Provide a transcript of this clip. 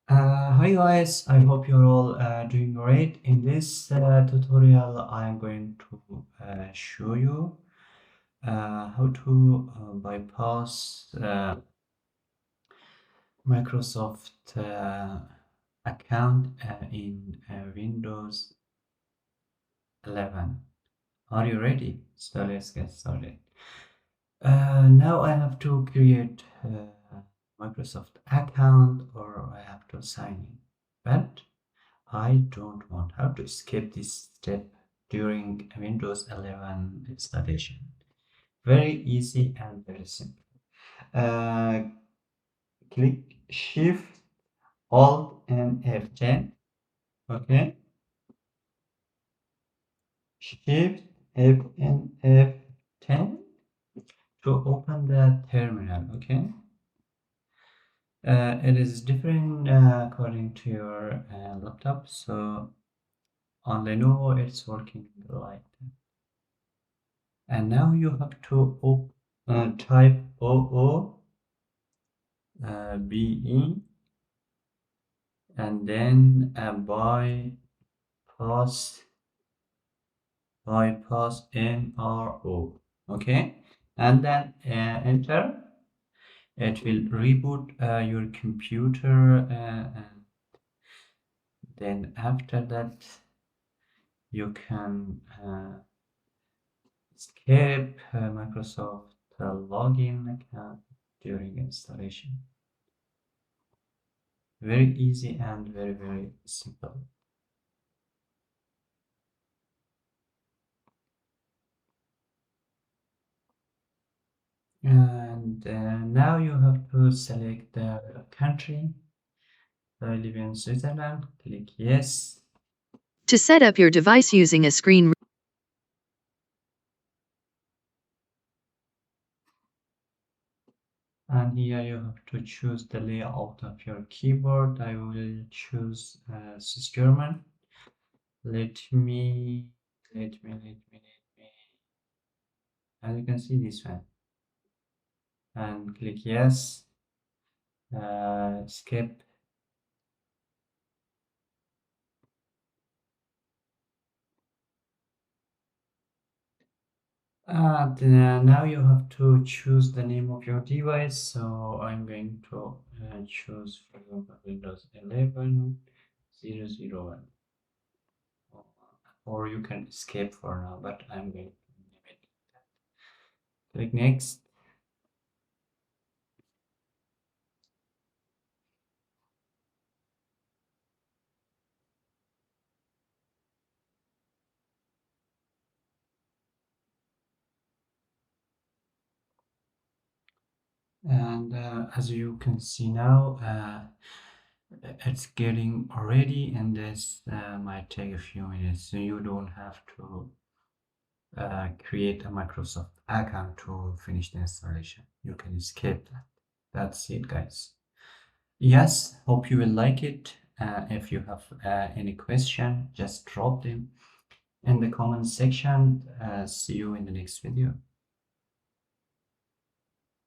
Hi guys, I hope you're all doing great. In this tutorial, I'm going to show you how to bypass Microsoft account in Windows 11. Are you ready? So let's get started. Now I have to create Microsoft account or I have to sign in. But I don't want how to skip this step during Windows 11 installation. Very easy and very simple. Uh, Click Shift Alt and F10. Okay. Shift F and F10 to open the terminal. Okay. It is different according to your laptop. So on Lenovo, it's working like that. And now you have to type OOBE and then bypass NRO. Okay, and then enter. It will reboot your computer, and then after that you can skip Microsoft login account during installation. Very easy and very simple. And now you have to select the country. So I live in Switzerland. Click yes. To set up your device using a screen And here you have to choose the layout of your keyboard. I will choose Swiss German. Let me. As you can see this one. And click yes. Skip. And now you have to choose the name of your device. So I'm going to choose, for example, Windows 11 001. Or you can escape for now, but I'm going to name it. Click next. And as you can see now, it's getting ready, and this might take a few minutes. So you don't have to create a Microsoft account to finish the installation. You can skip that. That's it, guys. Yes, hope you will like it. If you have any question, just drop them in the comment section. See you in the next video.